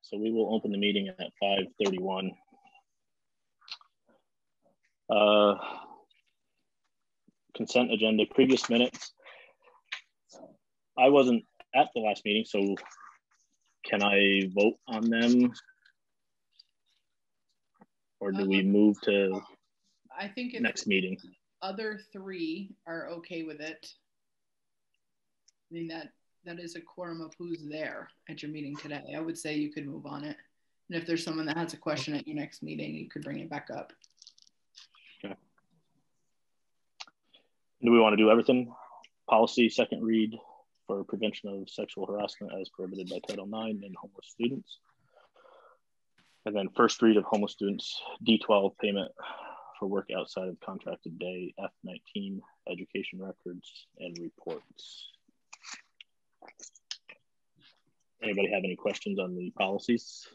So we will open the meeting at 5:31. Consent agenda, previous minutes. I wasn't at the last meeting, so can I vote on them? Or do we move to I think next meeting? Other three are okay with it. I mean, that is a quorum of who's there at your meeting today. I would say you could move on it. And if there's someone that has a question at your next meeting, you could bring it back up. Okay. Do we want to do everything? Policy, second read for prevention of sexual harassment as prohibited by Title IX and homeless students. And then first read of homeless students, D12 payment for work outside of contracted day, F19 education records and reports. Anybody have any questions on the policies?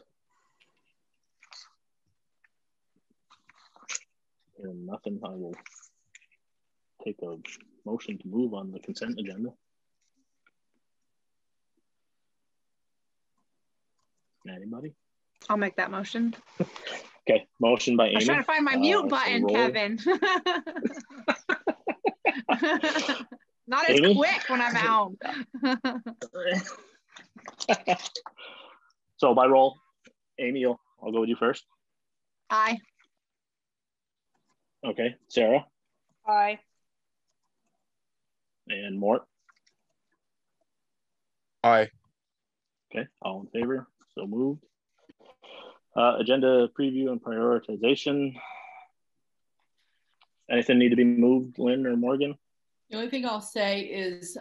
Hearing nothing, I will take a motion to move on the consent agenda. Anybody? I'll make that motion. Okay, motion by Amy. I was trying to find my mute button, Kevin. Not as Amy? quick when I'm at home. So by roll, Amy, I'll go with you first. Aye. Okay, Sarah. Aye. And Mort. Aye. Okay, all in favor, so moved. Agenda preview and prioritization. Anything need to be moved, Lynn or Morgan? The only thing I'll say is,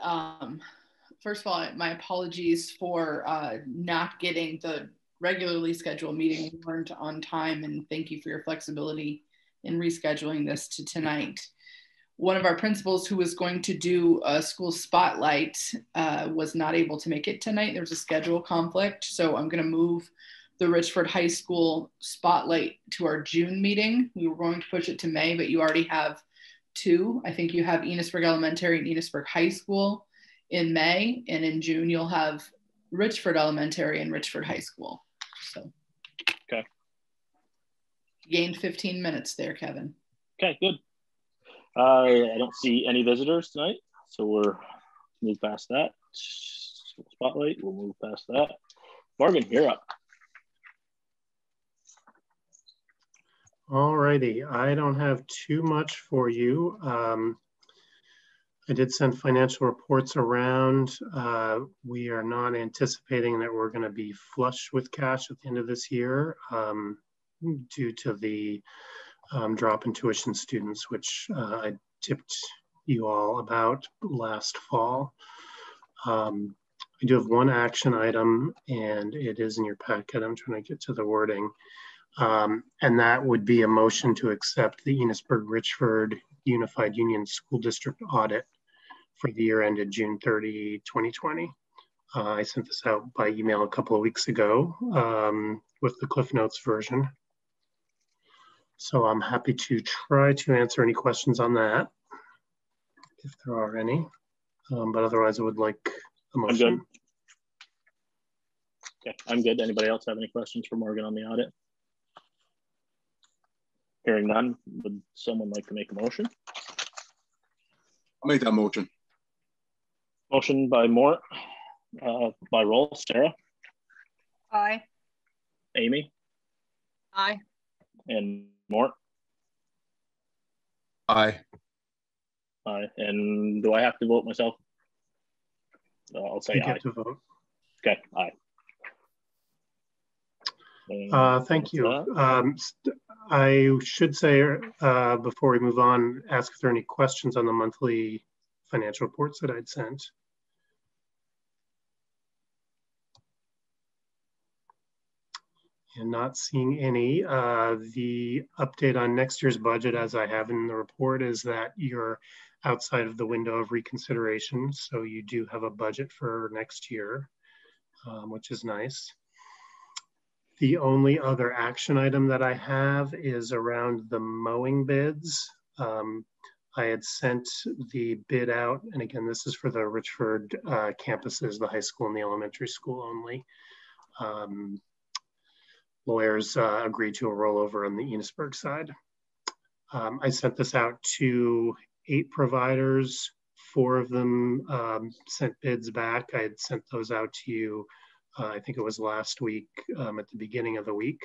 first of all, my apologies for not getting the regularly scheduled meeting warned on time, and thank you for your flexibility in rescheduling this to tonight. One of our principals who was going to do a school spotlight was not able to make it tonight. There was a schedule conflict, so I'm going to move the Richford High School spotlight to our June meeting. We were going to push it to May, but you already have two. I think you have Enosburg Elementary and Enosburg High School in May, and in June you'll have Richford Elementary and Richford High School. So, okay. Gained 15 minutes there, Kevin. Okay, good. I don't see any visitors tonight, so we'll move past that. Spotlight, we'll move past that. Morgan, you're up. All righty, I don't have too much for you. I did send financial reports around. We are not anticipating that we're going to be flush with cash at the end of this year due to the drop in tuition students, which I tipped you all about last fall. I do have one action item, and it is in your packet. I'm trying to get to the wording. And that would be a motion to accept the Enosburg-Richford Unified Union School District audit for the year ended June 30, 2020. I sent this out by email a couple of weeks ago with the Cliff Notes version. So I'm happy to try to answer any questions on that, if there are any. But otherwise, I would like a motion. I'm good. Okay, I'm good. Anybody else have any questions for Morgan on the audit? Hearing none, would someone like to make a motion? I'll make that motion. Motion by Mort, by roll, Sarah. Aye. Amy. Aye. And Mort. Aye. Aye. And do I have to vote myself? I'll say You aye. get to vote. Okay, aye. Thank you. I should say before we move on, ask if there are any questions on the monthly financial reports that I'd sent. And not seeing any. The update on next year's budget, as I have in the report, is that you're outside of the window of reconsideration. So you do have a budget for next year, which is nice. The only other action item that I have is around the mowing bids. I had sent the bid out, and again, this is for the Richford campuses, the high school and the elementary school only. lawyers agreed to a rollover on the Enosburg side. I sent this out to 8 providers. 4 of them sent bids back. I had sent those out to you, I think it was last week at the beginning of the week.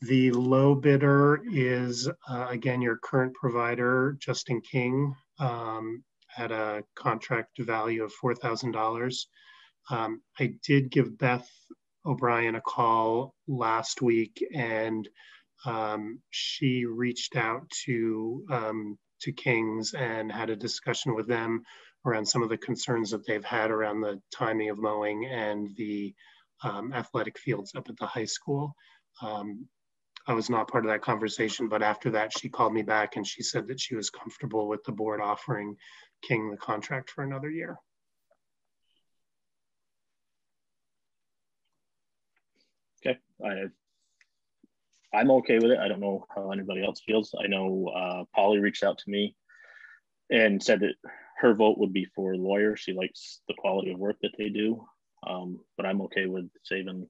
The low bidder is, again, your current provider, Justin King, at a contract value of $4,000. I did give Beth O'Brien a call last week, and she reached out to King's and had a discussion with them around some of the concerns that they've had around the timing of mowing and the athletic fields up at the high school. I was not part of that conversation, but after that, she called me back and she said that she was comfortable with the board offering King the contract for another year. Okay, I'm okay with it. I don't know how anybody else feels. I know Polly reached out to me and said that her vote would be for lawyer. She likes the quality of work that they do, but I'm okay with saving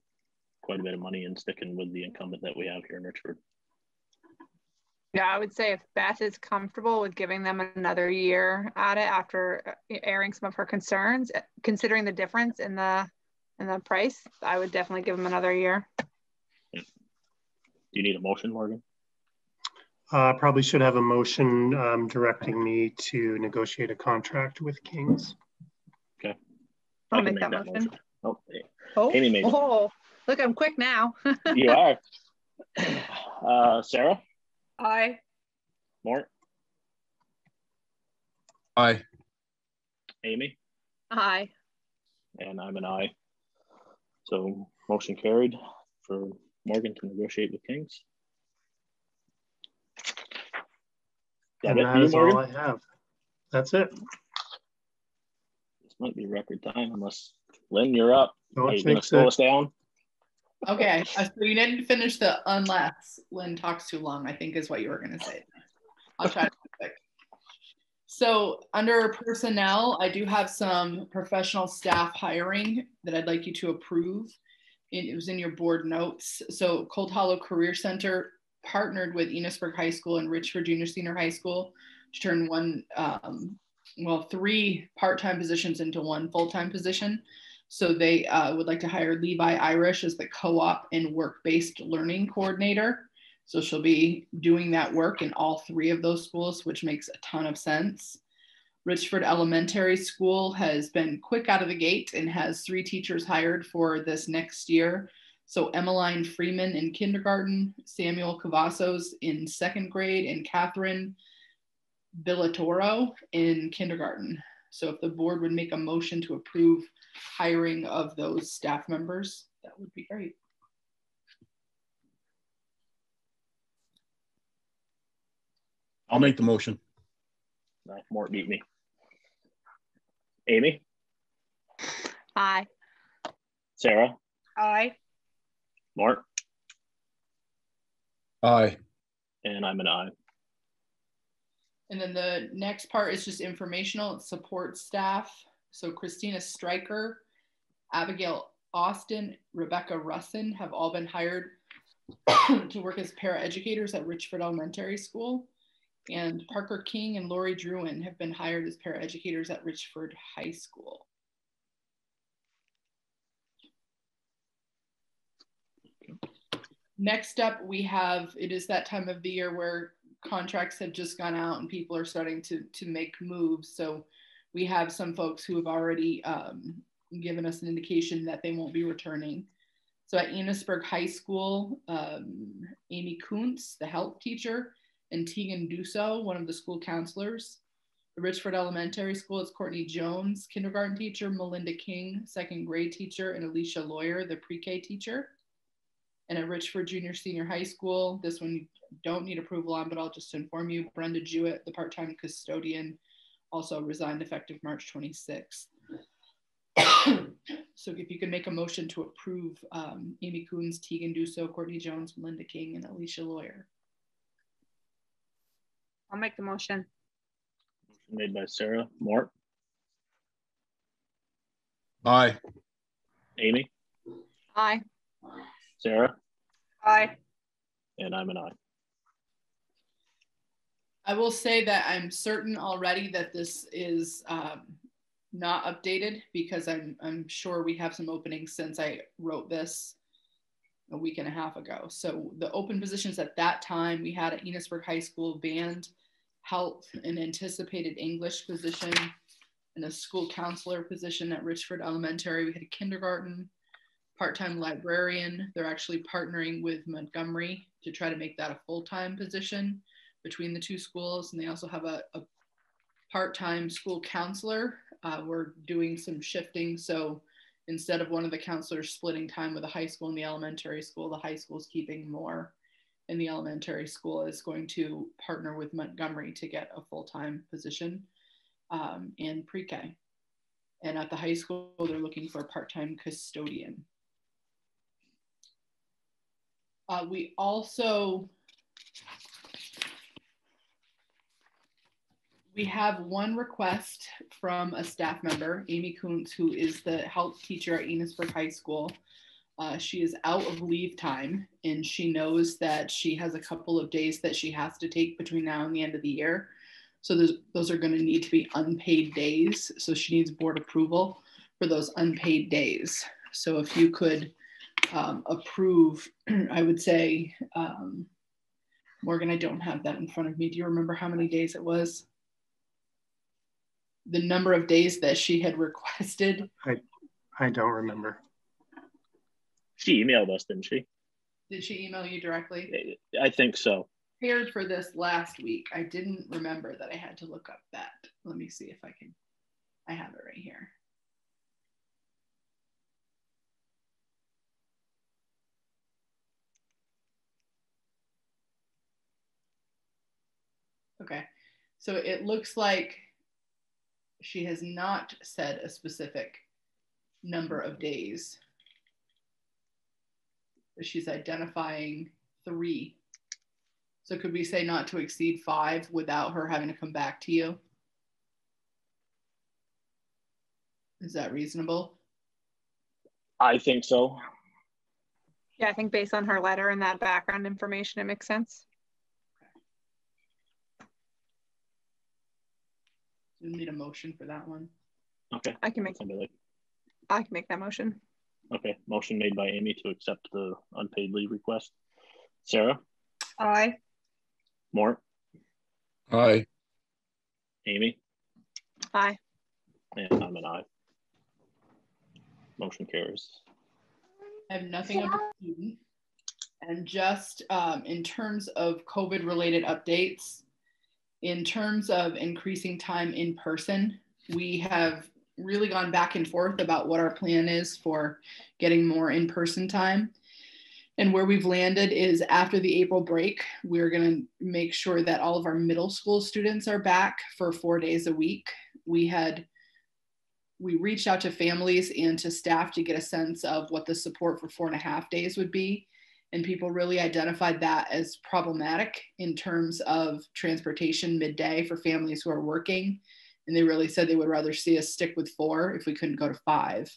quite a bit of money and sticking with the incumbent that we have here in Richford. Yeah, I would say if Beth is comfortable with giving them another year at it after airing some of her concerns, considering the difference in the price, I would definitely give them another year. Do you need a motion, Morgan? Probably should have a motion directing me to negotiate a contract with King's. Okay. I'll make that motion. Oh, Amy made it. Look, I'm quick now. You are. Sarah? Aye. Mort? Aye. Amy? Aye. And I'm an aye. So motion carried for Morgan to negotiate with Kings. And that is all I have. That's it. This might be record time unless Lynn, you're up. Don't Are you going to slow us down? Okay, so you didn't finish the unless Lynn talks too long, I think is what you were going to say. I'll try to be quick. So under personnel, I do have some professional staff hiring that I'd like you to approve. It was in your board notes. So Cold Hollow Career Center partnered with Enosburg High School and Richford Junior Senior High School to turn 3 part-time positions into 1 full-time position. So they would like to hire Levi Irish as the co-op and work-based learning coordinator. So she'll be doing that work in all 3 of those schools, which makes a ton of sense. Richford Elementary School has been quick out of the gate and has 3 teachers hired for this next year. So Emmeline Freeman in kindergarten, Samuel Cavazos in 2nd grade, and Catherine Villatoro in kindergarten. So if the board would make a motion to approve hiring of those staff members, that would be great. I'll make the motion. Mort beat me. Amy? Aye. Sarah? Aye. Mort? Aye. And I'm an aye. And then the next part is just informational support staff. So Christina Stryker, Abigail Austin, Rebecca Russin have all been hired to work as paraeducators at Richford Elementary School. And Parker King and Lori Druin have been hired as paraeducators at Richford High School. Next up, we have, it is that time of the year where contracts have just gone out and people are starting to make moves. So we have some folks who have already given us an indication that they won't be returning. So at Enosburg High School, Amy Kuntz, the health teacher, and Tegan Dusso, one of the school counselors. The Richford Elementary School is Courtney Jones, kindergarten teacher, Melinda King, 2nd grade teacher, and Alicia Lawyer, the pre-K teacher. And at Richford Junior Senior High School, this one you don't need approval on, but I'll just inform you, Brenda Jewett, the part-time custodian, also resigned effective March 26th. So if you could make a motion to approve Amy Coons, Tegan Dusso, Courtney Jones, Melinda King, and Alicia Lawyer. I'll make the motion. Made by Sarah. Mort? Aye. Amy? Aye. Sarah? Aye. And I'm an aye. I will say that I'm certain already that this is not updated because I'm sure we have some openings since I wrote this a week and a half ago. So the open positions at that time, we had at Enosburg High School band, health, an anticipated English position, and a school counselor position at Richford Elementary. We had a kindergarten, part-time librarian. They're actually partnering with Montgomery to try to make that a full-time position between the two schools. And they also have a part-time school counselor. We're doing some shifting. So instead of one of the counselors splitting time with the high school and the elementary school, the high school is keeping more, and the elementary school is going to partner with Montgomery to get a full-time position in pre-K. And at the high school, they're looking for a part-time custodian. We have one request from a staff member, Amy Kuntz, who is the health teacher at Enosburg High School. She is out of leave time, and she knows that she has a couple of days that she has to take between now and the end of the year. So those are going to need to be unpaid days. So she needs board approval for those unpaid days. So if you could approve, I would say, Morgan, I don't have that in front of me. Do you remember how many days it was? The number of days that she had requested? I don't remember. She emailed us, didn't she? Did she email you directly? I think so. Prepared for this last week. I didn't remember that I had to look up that. Let me see if I can. I have it right here. Okay, so it looks like she has not said a specific number of days, but she's identifying 3. So could we say not to exceed 5 without her having to come back to you? Is that reasonable? I think so. Yeah, I think based on her letter and that background information, it makes sense. We need a motion for that one. Okay. I can make that motion. Okay. Motion made by Amy to accept the unpaid leave request. Sarah? Aye. Mort? Aye. Amy? Aye. And I'm an aye. Motion carries. I have nothing under student. And just in terms of COVID related updates, in terms of increasing time in person, we have really gone back and forth about what our plan is for getting more in-person time. And where we've landed is after the April break, we're going to make sure that all of our middle school students are back for 4 days a week. We reached out to families and to staff to get a sense of what the support for 4.5 days would be. And people really identified that as problematic in terms of transportation midday for families who are working. And they really said they would rather see us stick with 4 if we couldn't go to 5.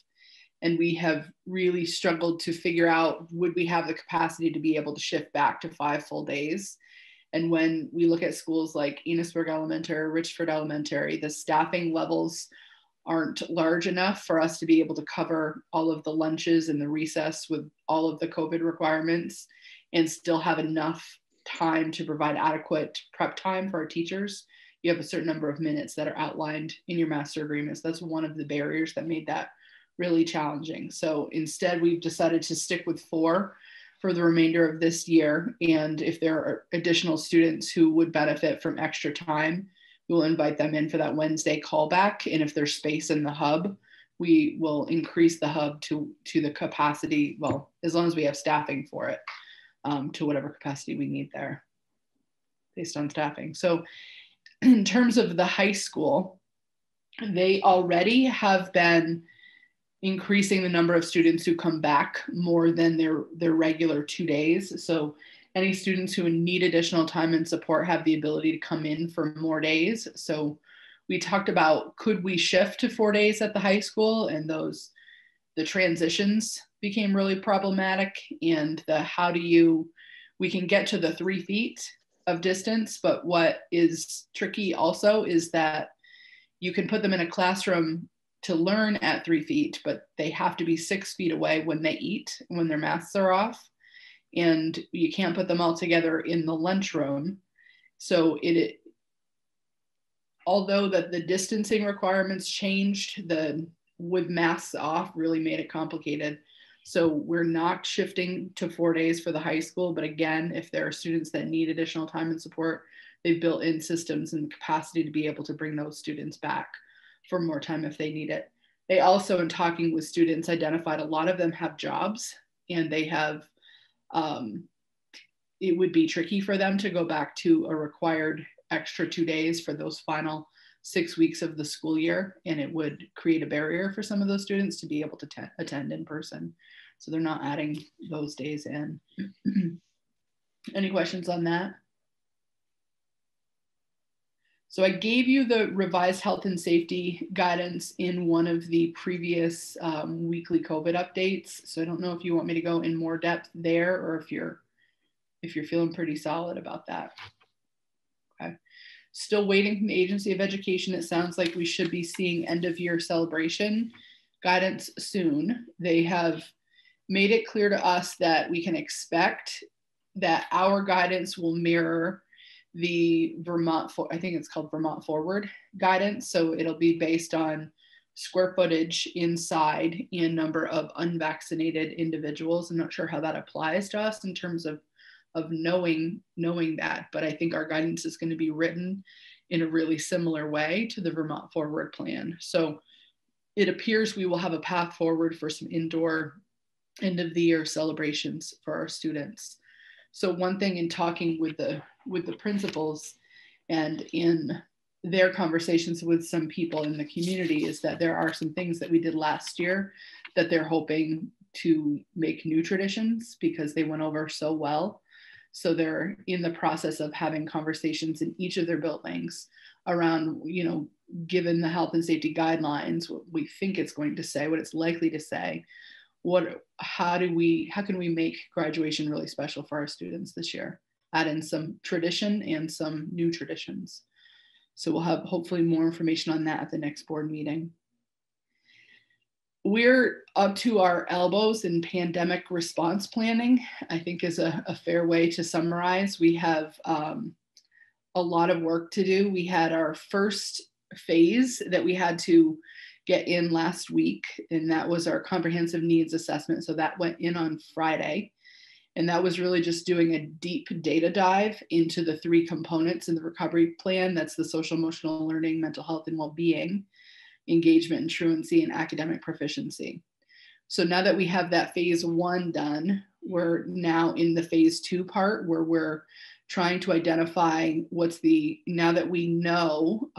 And we have really struggled to figure out, would we have the capacity to be able to shift back to 5 full days? And when we look at schools like Enosburg Elementary, Richford Elementary, the staffing levels aren't large enough for us to be able to cover all of the lunches and the recess with all of the COVID requirements and still have enough time to provide adequate prep time for our teachers. You have a certain number of minutes that are outlined in your master agreements. That's one of the barriers that made that really challenging. So instead, we've decided to stick with 4 for the remainder of this year. And if there are additional students who would benefit from extra time, we'll invite them in for that Wednesday callback. And if there's space in the hub, we will increase the hub to the capacity, well, as long as we have staffing for it, to whatever capacity we need there based on staffing. So in terms of the high school, they already have been increasing the number of students who come back more than their regular 2 days. So any students who need additional time and support have the ability to come in for more days. So we talked about, could we shift to 4 days at the high school? And those the transitions became really problematic, and we can get to the 3 feet of distance, but what is tricky also is that you can put them in a classroom to learn at 3 feet, but they have to be 6 feet away when they eat, when their masks are off. And you can't put them all together in the lunchroom. So although that the distancing requirements changed, with masks off really made it complicated. So we're not shifting to 4 days for the high school, but again, if there are students that need additional time and support, they've built in systems and capacity to be able to bring those students back for more time if they need it. They also, in talking with students, identified a lot of them have jobs, and they have, it would be tricky for them to go back to a required extra 2 days for those final 6 weeks of the school year, and it would create a barrier for some of those students to be able to attend in person. So they're not adding those days in. Any questions on that? So I gave you the revised health and safety guidance in one of the previous weekly COVID updates. So I don't know if you want me to go in more depth there, or if you're feeling pretty solid about that. Okay. Still waiting from the Agency of Education. It sounds like we should be seeing end of year celebration guidance soon. They have made it clear to us that we can expect that our guidance will mirror the I think it's called Vermont Forward guidance. So it'll be based on square footage inside and number of unvaccinated individuals. I'm not sure how that applies to us in terms of knowing that, but I think our guidance is going to be written in a really similar way to the Vermont Forward plan. So it appears we will have a path forward for some indoor end of the year celebrations for our students. So one thing in talking with the principals and in their conversations with some people in the community is that there are some things that we did last year that they're hoping to make new traditions because they went over so well. So they're in the process of having conversations in each of their buildings around, given the health and safety guidelines, what we think it's going to say, what it's likely to say, how can we make graduation really special for our students this year? Add in some tradition and some new traditions. So we'll have hopefully more information on that at the next board meeting. We're up to our elbows in pandemic response planning, I think is a fair way to summarize. We have a lot of work to do. We had our first phase that we had to get in last week, and that was our comprehensive needs assessment. So that went in on Friday. And that was really just doing a deep data dive into the 3 components in the recovery plan. That's the social emotional learning, mental health and well-being, engagement and truancy, and academic proficiency. So now that we have that phase 1 done, we're now in the phase 2 part where we're trying to identify now that we know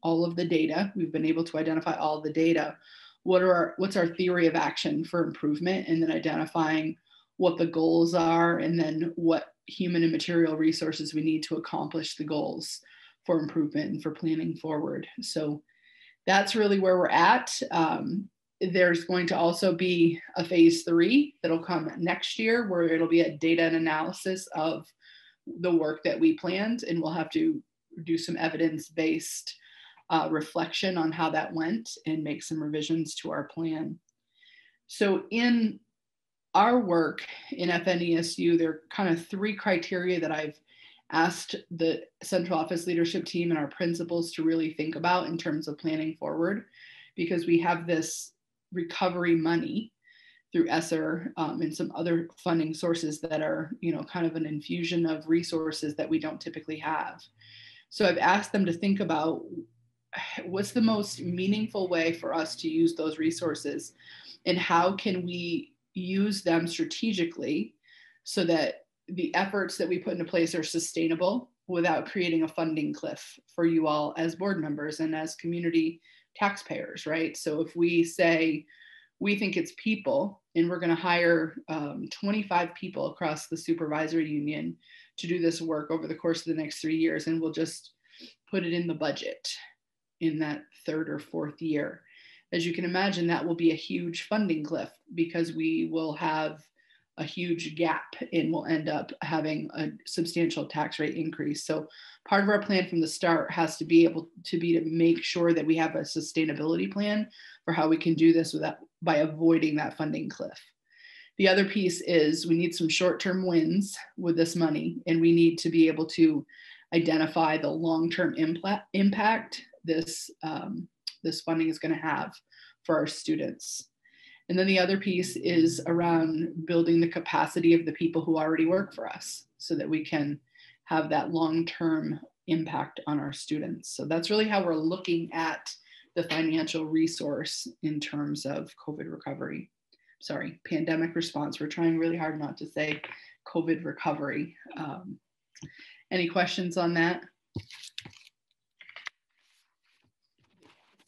all of the data, we've been able to identify all of the data, what's our theory of action for improvement, and then identifying what the goals are, and then what human and material resources we need to accomplish the goals for improvement and for planning forward. So that's really where we're at. There's going to also be a phase 3 that'll come next year, where it'll be a data and analysis of the work that we planned, and we'll have to do some evidence-based reflection on how that went and make some revisions to our plan. So in our work in FNESU, there are kind of 3 criteria that I've asked the central office leadership team and our principals to really think about in terms of planning forward, because we have this recovery money through ESSER and some other funding sources that are, kind of an infusion of resources that we don't typically have. So I've asked them to think about what's the most meaningful way for us to use those resources, and how can we use them strategically so that the efforts that we put into place are sustainable without creating a funding cliff for you all as board members and as community taxpayers, right? So if we say, we think it's people, and we're going to hire 25 people across the supervisory union to do this work over the course of the next 3 years, and we'll just put it in the budget in that 3rd or 4th year. as you can imagine, that will be a huge funding cliff because we will have a huge gap and we'll end up having a substantial tax rate increase. So part of our plan from the start has to be to make sure that we have a sustainability plan for how we can do this by avoiding that funding cliff. The other piece is we need some short-term wins with this money, and we need to be able to identify the long-term impact this funding is going to have for our students. And then the other piece is around building the capacity of the people who already work for us so that we can have that long-term impact on our students. So that's really how we're looking at the financial resource in terms of COVID recovery. Sorry, pandemic response. We're trying really hard not to say COVID recovery. Any questions on that?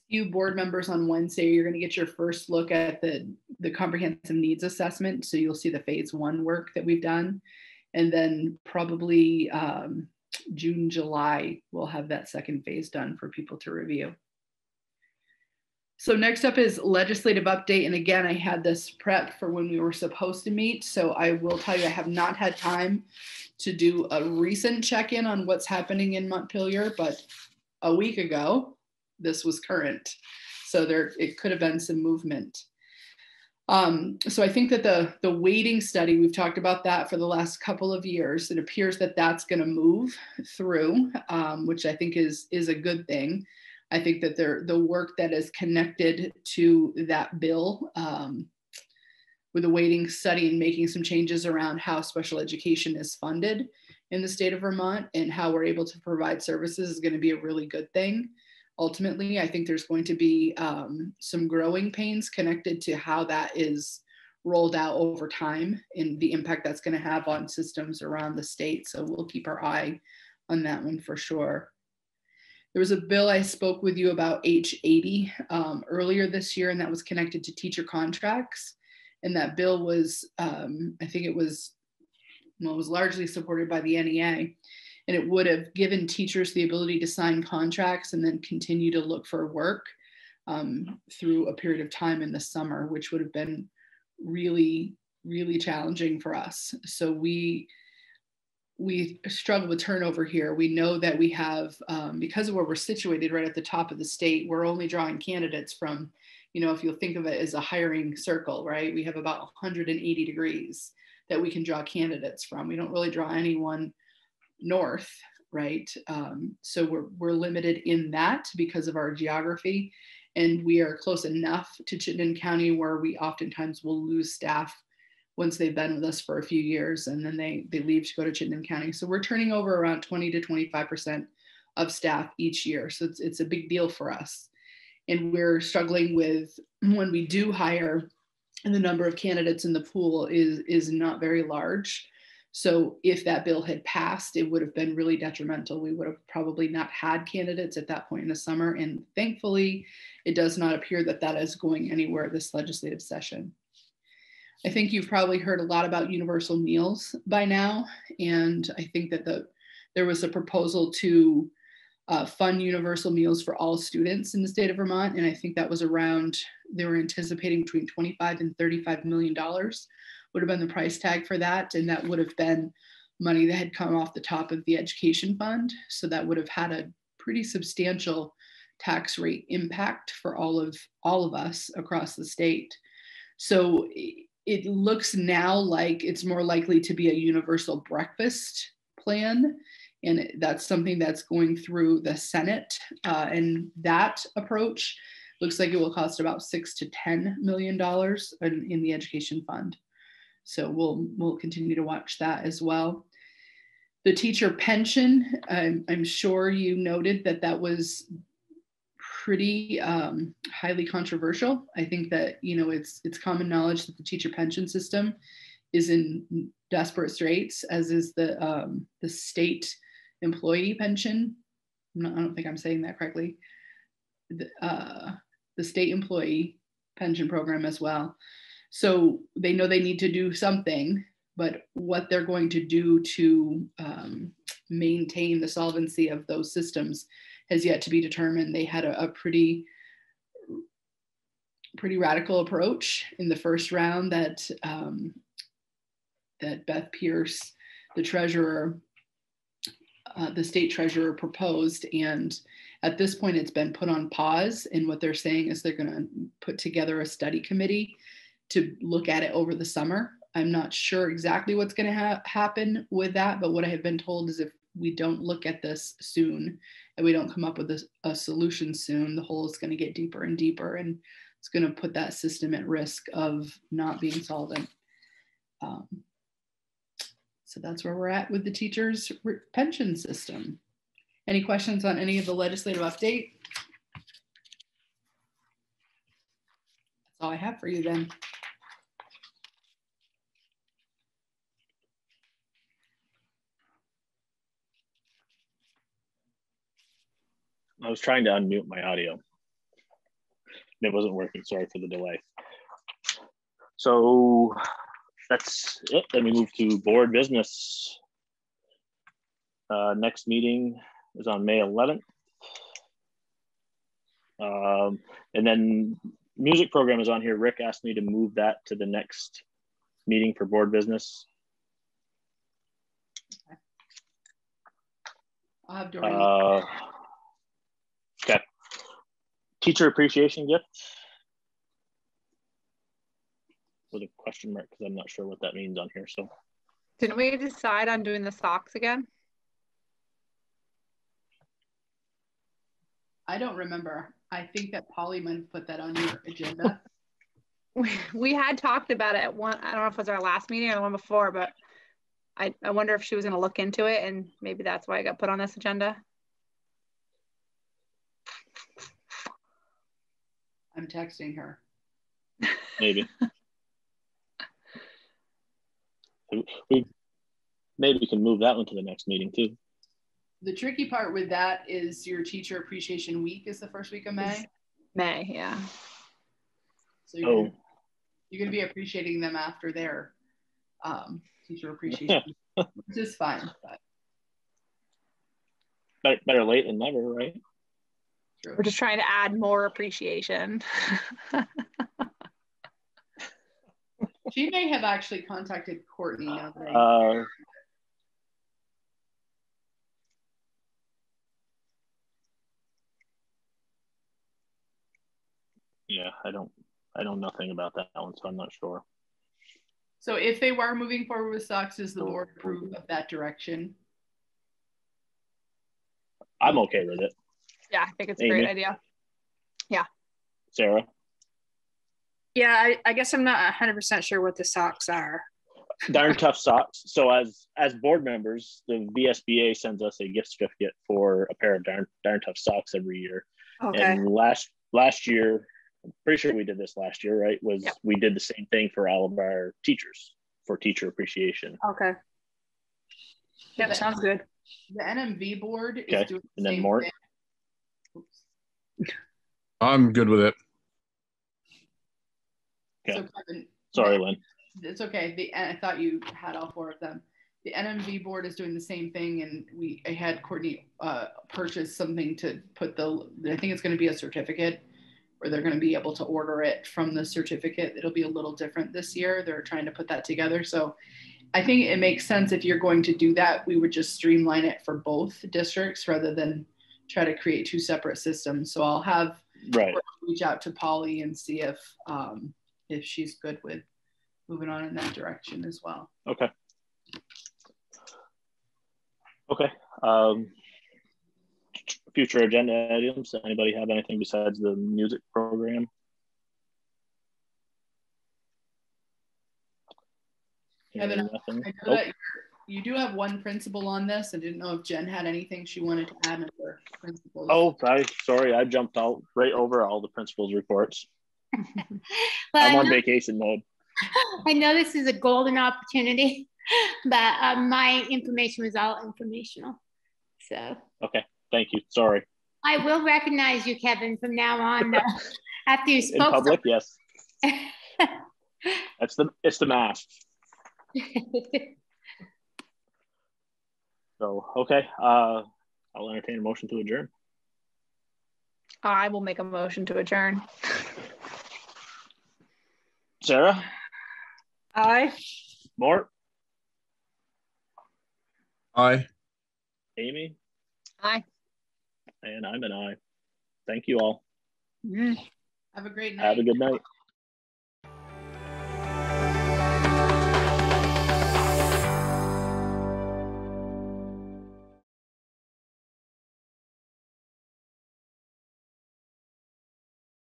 You board members on Wednesday, you're going to get your first look at the comprehensive needs assessment. So you'll see the phase 1 work that we've done. And then probably June, July, we'll have that second phase done for people to review. So next up is legislative update. And again, I had this prep for when we were supposed to meet. So I will tell you, I have not had time to do a recent check-in on what's happening in Montpelier, but a week ago, this was current. So it could have been some movement. So I think that the weighting study, we've talked about that for the last couple of years. It appears that that's going to move through, which I think is a good thing. I think that the work that is connected to that bill with the weighting study and making some changes around how special education is funded in the state of Vermont and how we're able to provide services is going to be a really good thing. Ultimately, I think there's going to be some growing pains connected to how that is rolled out over time and the impact that's going to have on systems around the state. So we'll keep our eye on that one for sure. There was a bill I spoke with you about, H80, earlier this year, and that was connected to teacher contracts. And that bill was, I think it was largely supported by the NEA. And it would have given teachers the ability to sign contracts and then continue to look for work through a period of time in the summer, which would have been really, really challenging for us. So we struggle with turnover here. We know that we have, because of where we're situated right at the top of the state, we're only drawing candidates from, if you'll think of it as a hiring circle, right? We have about 180 degrees that we can draw candidates from. We don't really draw anyone north, right? So we're limited in that because of our geography, and we are close enough to Chittenden County where we oftentimes will lose staff once they've been with us for a few years, and then they leave to go to Chittenden County. So we're turning over around 20 to 25% of staff each year. So it's a big deal for us. And we're struggling with, when we do hire, and the number of candidates in the pool is not very large. So if that bill had passed, it would have been really detrimental. We would have probably not had candidates at that point in the summer. And thankfully, it does not appear that that is going anywhere this legislative session. I think you've probably heard a lot about universal meals by now. And I think that there was a proposal to fund universal meals for all students in the state of Vermont. And I think that was around, they were anticipating between $25 and $35 million would have been the price tag for that. And that would have been money that had come off the top of the education fund. So that would have had a pretty substantial tax rate impact for all of us across the state. So it looks now like it's more likely to be a universal breakfast plan. And that's something that's going through the Senate. And that approach looks like it will cost about $6 to $10 million in the education fund. So we'll continue to watch that as well. The teacher pension, I'm sure you noted that was pretty highly controversial. I think that it's common knowledge that the teacher pension system is in desperate straits, as is the state employee pension. I don't think I'm saying that correctly. The state employee pension program as well. So they know they need to do something, but what they're going to do to maintain the solvency of those systems has yet to be determined. They had a pretty pretty radical approach in the first round that that Beth Pierce, the treasurer, the state treasurer, proposed. And at this point, it's been put on pause. And what they're saying is they're going to put together a study committee to look at it over the summer. I'm not sure exactly what's going to happen with that, but what I have been told is if we don't look at this soon and we don't come up with a solution soon, the hole is going to get deeper and deeper, and it's going to put that system at risk of not being solvent. So that's where we're at with the teachers' pension system. Any questions on any of the legislative update? That's all I have for you then. I was trying to unmute my audio. It wasn't working. Sorry for the delay. So that's it. Then we move to board business. Next meeting is on May 11th. And then music program is on here. Rick asked me to move that to the next meeting for board business. Okay. I'll have Doreen. Okay. Teacher appreciation gift with a question mark because I'm not sure what that means on here. So didn't we decide on doing the socks again? I don't remember. I think that Polly might have put that on your agenda. We had talked about it one, I don't know if it was our last meeting or the one before, but I wonder if she was going to look into it, and maybe that's why it got put on this agenda. I'm texting her. Maybe. We maybe can move that one to the next meeting too. The tricky part with that is your teacher appreciation week is the first week of May. May, yeah. So you're gonna be appreciating them after their teacher appreciation, which is fine. But better late than never, right? True. We're just trying to add more appreciation. She may have actually contacted Courtney. Yeah, I know nothing about that one, so I'm not sure. So if they were moving forward with socks, does the board approve of that direction? I'm okay with it. Yeah, I think it's a Amy? great idea. Yeah. Sarah? Yeah, I guess I'm not 100% sure what the socks are. Darn Tough Socks. So as board members, the VSBA sends us a gift certificate for a pair of darn Tough Socks every year. Okay. And last year, I'm pretty sure we did this last year, right? Yep. We did the same thing for all of our teachers for teacher appreciation. Okay. Yep, sounds good. The NMV board is doing the and then same Mort. thing. Oops. I'm good with it. Okay. So Kevin, Sorry, Lynn. It's okay. I thought you had all four of them. The NMV board is doing the same thing, and I had Courtney purchase something to put I think it's going to be a certificate where they're going to be able to order it from the certificate. It'll be a little different this year. They're trying to put that together. So I think it makes sense if you're going to do that, we would just streamline it for both districts rather than try to create two separate systems. So I'll have reach out to Polly and see if she's good with moving on in that direction as well. Okay. Okay. Future agenda items. Anybody have anything besides the music program? Kevin, I know that you do have one principal on this. I didn't know if Jen had anything she wanted to add under principals. Oh, sorry. I jumped out right over all the principals' reports. Well, I'm on vacation mode. I know this is a golden opportunity, but my information was all informational. So. Okay. Thank you. Sorry. I will recognize you, Kevin, from now on. After you spoke. In public, yes. It's the mask. So, okay. I'll entertain a motion to adjourn. I will make a motion to adjourn. Sarah? Aye. Mort? Aye. Amy? Aye. And I'm an aye. Thank you all. Have a great night. Have a good night.